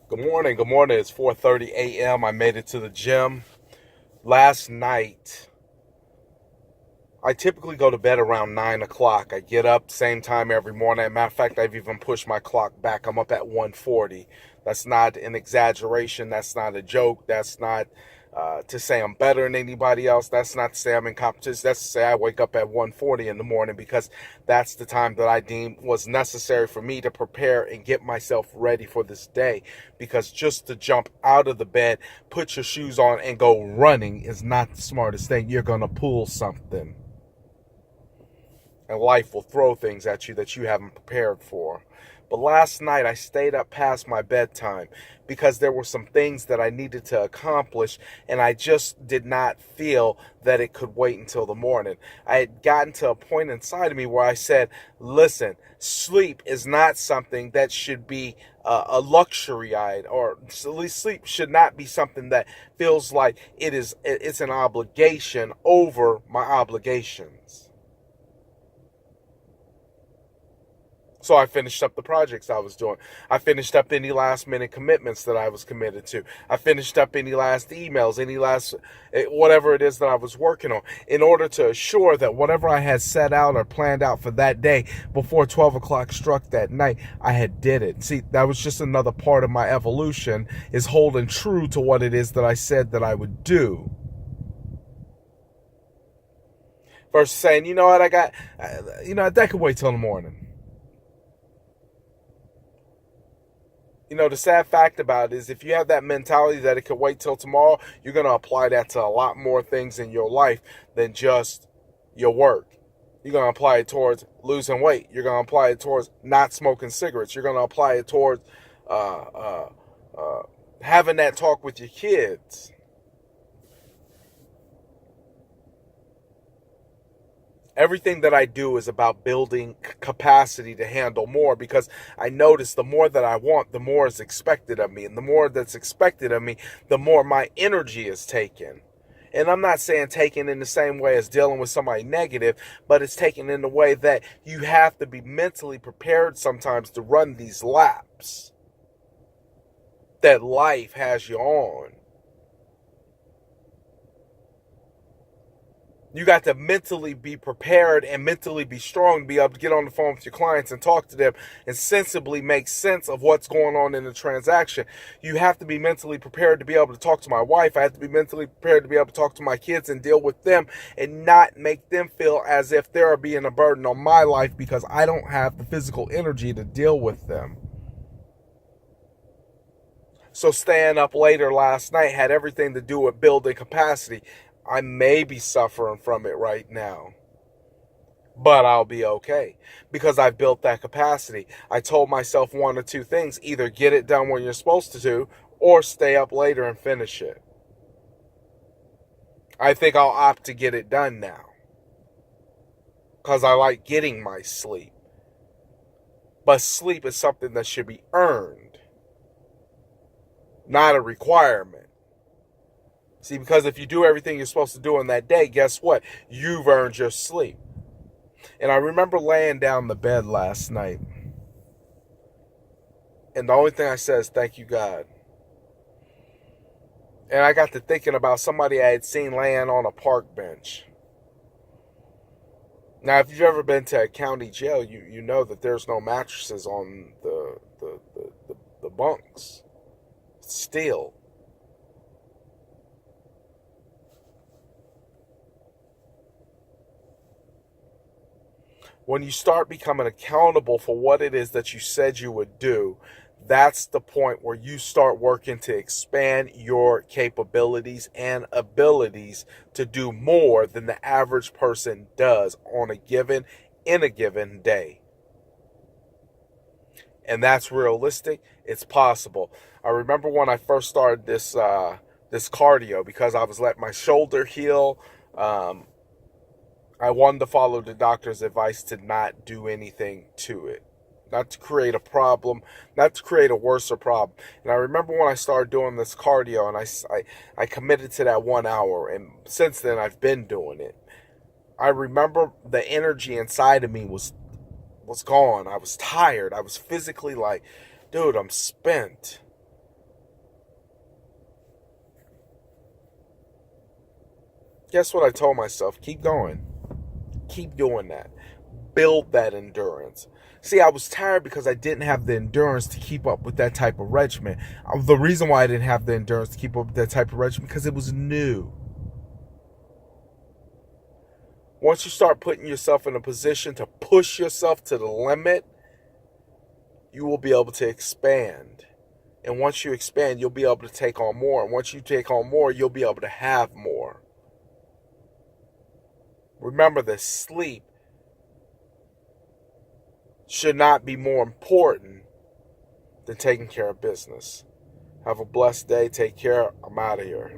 Good morning. Good morning. It's 4:30 a.m. I made it to the gym. Last night, I typically go to bed around 9 o'clock. I get up same time every morning. Matter of fact, I've even pushed my clock back. I'm up at 1:40. That's not an exaggeration. That's not a joke. That's not to say I'm better than anybody else. That's not to say I'm in competition. That's to say I wake up at 1:40 in the morning because that's the time that I deem was necessary for me to prepare and get myself ready for this day. Because just to jump out of the bed, put your shoes on, and go running is not the smartest thing. You're going to pull something. And life will throw things at you that you haven't prepared for. But last night I stayed up past my bedtime because there were some things that I needed to accomplish, and I just did not feel that it could wait until the morning. I had gotten to a point inside of me where I said, listen, sleep is not something that should be a luxury item, or at least sleep should not be something that feels like it's an obligation over my obligations. So I finished up the projects I was doing. I finished up any last minute commitments that I was committed to. I finished up any last emails, any last whatever it is that I was working on, in order to assure that whatever I had set out or planned out for that day before 12 o'clock struck that night, I had did it. See, that was just another part of my evolution, is holding true to what it is that I said that I would do. Versus saying, you know what, that could wait till the morning. The sad fact about it is, if you have that mentality that it could wait till tomorrow, you're going to apply that to a lot more things in your life than just your work. You're going to apply it towards losing weight. You're going to apply it towards not smoking cigarettes. You're going to apply it towards having that talk with your kids. Everything that I do is about building capacity to handle more, because I notice the more that I want, the more is expected of me. And the more that's expected of me, the more my energy is taken. And I'm not saying taken in the same way as dealing with somebody negative, but it's taken in the way that you have to be mentally prepared sometimes to run these laps that life has you on. You got to mentally be prepared and mentally be strong to be able to get on the phone with your clients and talk to them and sensibly make sense of what's going on in the transaction. You have to be mentally prepared to be able to talk to my wife. I have to be mentally prepared to be able to talk to my kids and deal with them and not make them feel as if they're being a burden on my life because I don't have the physical energy to deal with them. So staying up later last night had everything to do with building capacity. I may be suffering from it right now, but I'll be okay because I've built that capacity. I told myself one or two things: either get it done when you're supposed to do, or stay up later and finish it. I think I'll opt to get it done now because I like getting my sleep. But sleep is something that should be earned, not a requirement. See, because if you do everything you're supposed to do on that day, guess what? You've earned your sleep. And I remember laying down in the bed last night, and the only thing I said is, thank you, God. And I got to thinking about somebody I had seen laying on a park bench. Now, if you've ever been to a county jail, you know that there's no mattresses on the bunks. It's steel. When you start becoming accountable for what it is that you said you would do, that's the point where you start working to expand your capabilities and abilities to do more than the average person does in a given day. And that's realistic. It's possible. I remember when I first started this cardio, because I was letting my shoulder heal. I wanted to follow the doctor's advice to not do anything to it. Not to create a problem, not to create a worse problem. And I remember when I started doing this cardio, and I committed to that 1 hour. And since then, I've been doing it. I remember the energy inside of me was gone. I was tired. I was physically like, dude, I'm spent. Guess what I told myself? Keep going. Keep doing that. Build that endurance. See, I was tired because I didn't have the endurance to keep up with that type of regimen. The reason why I didn't have the endurance to keep up with that type of regimen because it was new. Once you start putting yourself in a position to push yourself to the limit, you will be able to expand. And once you expand, you'll be able to take on more. And once you take on more, you'll be able to have more. Remember that sleep should not be more important than taking care of business. Have a blessed day. Take care. I'm out of here.